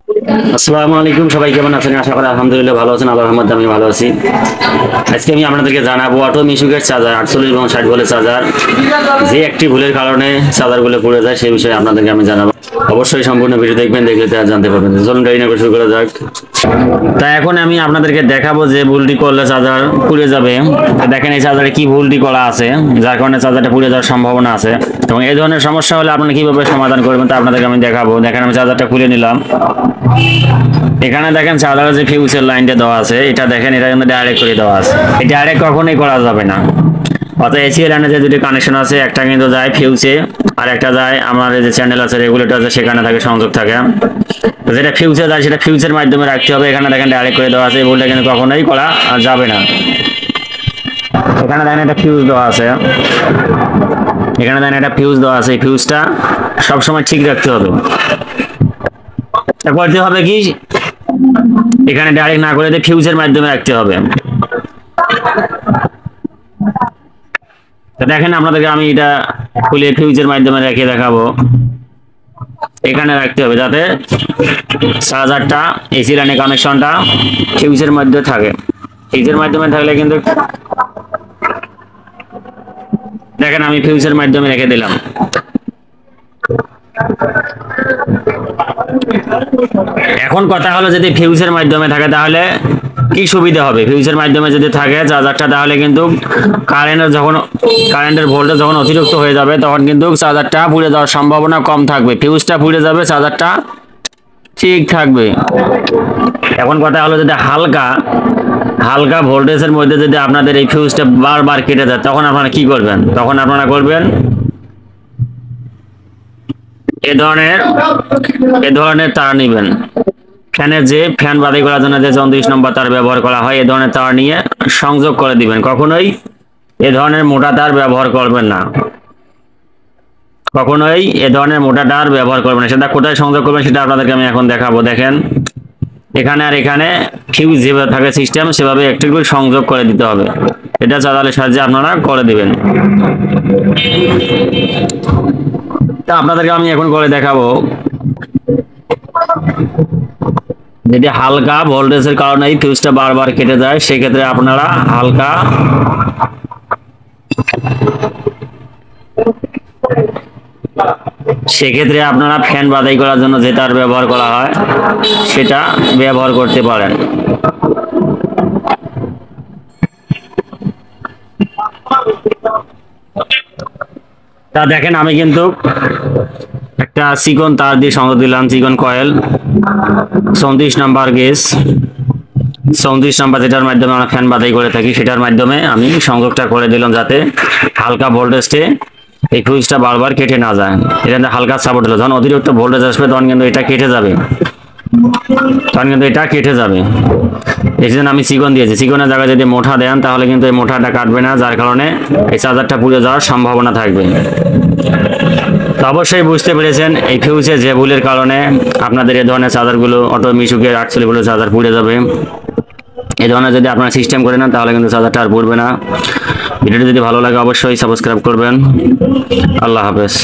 আসসালামু আলাইকুম, সবাই কেমন আছেন? আশা করি আলহামদুলিল্লাহ ভালো আছেন। আল্লাহর রহমতে আমি ভালো আছি। আজকে আমি আপনাদেরকে জানাবো অটো মিশুকের চার্জার 48 এবং 60 ভোল্টের চার্জার যে একটি ভুলের কারণে চার্জারগুলো পুড়ে যায় সেই বিষয়ে আপনাদেরকে আমি জানাবো। অবশ্যই সম্পূর্ণ ভিডিও দেখবেন, দেখলে তা জানতে পারবেন। চলুন দেরি না করে শুরু করা যাক। তা এখন আমি আপনাদেরকে দেখাবো যে ভুলটি করলে চার্জার পুড়ে যাবে। তো দেখেন এই চার্জারে কি ভুলটি করা আছে যার কারণে চার্জারটা পুড়ে যাওয়ার সম্ভাবনা আছে, এবং এই ধরনের সমস্যা হলে আপনারা কিভাবে সমাধান করবেন তা আপনাদেরকে আমি দেখাবো। দেখেন আমি চার্জারটা খুলে নিলাম। এখানে দেখেন চার্জারের যে ফিউজের লাইনটা দেওয়া আছে, এটা দেখেন এটা কিন্তু ডাইরেক্ট করে দেওয়া আছে। এই ডাইরেক্ট কখনোই করা যাবে না। অর্থাৎ এসি লাইনে যে দুটি কানেকশন আছে, একটা কিন্তু যায় ফিউজে আর একটা যায় আমার যে চ্যানেল আছে রেগুলেটর আছে সেখানে থাকে, সংযোগ থাকে। যেটা ফিউজে যায় সেটা ফিউজের মাধ্যমে রাখতে হবে। এখানে দেখেন ডাইরেক্ট করে দেওয়া আছে, এই ভুলটা কিন্তু কখনোই করা যাবে না। এখানে দেখেন একটা ফিউজ দেওয়া আছে, এখানে দেখেন একটা ফিউজ দেওয়া আছে। এই ফিউজটা সবসময় ঠিক রাখতে হবে। করতে হবে কি, এখানে ডাইরেক্ট না করে ফিউজের মাধ্যমে রাখতে হবে। তো দেখেন আপনাদেরকে আমি এটা খুলে ফিউজের মাধ্যমে রেখে দেখাবো। এখানে রাখতে হবে যাতে চার্জারটা এসি লাইনের কানেকশনটা ফিউজের মধ্যে থাকে। ফিউজের মাধ্যমে থাকলে কিন্তু দেখেন আমি ফিউজের মাধ্যমে রেখে দিলাম। এখন কথা হলো যদি ফিউজের মাধ্যমে থাকে তাহলে কি সুবিধা হবে। ফিউজের মাধ্যমে যদি থাকে চার্জারটা তাহলে কিন্তু কারেন্টের ভোল্টেজ যখন অতিরিক্ত হয়ে যাবে তখন কিন্তু চার্জারটা পুড়ে যাওয়ার সম্ভাবনা কম থাকবে। ফিউজটা পুড়ে যাবে, চার্জারটা ঠিক থাকবে। এখন কথা হলো যদি হালকা হালকা ভোল্টেজের মধ্যে যদি আপনাদের এই ফিউজটা বারবার কেটে যায় তখন আপনারা কি করবেন? তখন আপনারা করবেন এ ধরনের তার নিবেন। ফ্যানের যে ফ্যান বাছাই করার জন্য যে 34 নম্বর তার ব্যবহার করা হয়, এ ধরনের তার নিয়ে সংযোগ করে দিবেন। কখনোই এ ধরনের মোটা তার ব্যবহার করবেন না। কখনোই এ ধরনের মোটা তার ব্যবহার করবেন না। সেটা কোথায় সংযোগ করবেন সেটা আপনাদেরকে আমি এখন দেখাবো। দেখেন এখানে আর এখানে ফিউজ যেভাবে থাকে সিস্টেম সেভাবে একটু করে সংযোগ করে দিতে হবে। এটা চার্জারের সাহায্যে আপনারা করে দিবেন। তা আপনাদেরকে আমি এখন করে দেখাবো। যদি হালকা ভোল্টেজের কারণে এই ফিউজটা বারবার কেটে যায় সেক্ষেত্রে আপনারা হালকা ফ্যান বাছাই করার জন্য যে তার ব্যবহার করা হয় সেটা ব্যবহার করতে পারেন। তা দেখেন আমি কিন্তু একটা চিকন তার দিয়ে সংযোগ দিলাম, চিকন কয়েল 34 নাম্বার গেজ, 34 নাম্বার যেটার মাধ্যমে আমরা ফ্যান বাছাই করে থাকি সেটার মাধ্যমে আমি সংযোগটা করে দিলাম যাতে হালকা ভোল্টেজে এই ফিউজটা বারবার কেটে না যায়। এটা হালকা সাপোর্ট হলো, যখন অতিরিক্ত ভোল্টেজ আসবে তখন কিন্তু এটা কেটে যাবে, এই জন্য আমি চিকন দিয়েছি। চিকনের জায়গায় যদি মোটা দেন তাহলে কিন্তু এই মোটাটা কাটবে না, যার কারণে এই চার্জারটা পুড়ে যাওয়ার সম্ভাবনা থাকবে। তো অবশ্যই বুঝতে পেরেছেন এই ফিউজে যে ভুলের কারণে আপনাদের এই ধরনের চার্জারগুলো অটো মিশুকের 48 ভোল্টের চার্জার পুড়ে যাবে। এই ধরনের যদি আপনারা সিস্টেম করে নেন তাহলে কিন্তু চার্জারটা আর পুড়বে না। ভিডিওটি যদি ভালো লাগে অবশ্যই সাবস্ক্রাইব করবেন। আল্লাহ হাফেজ।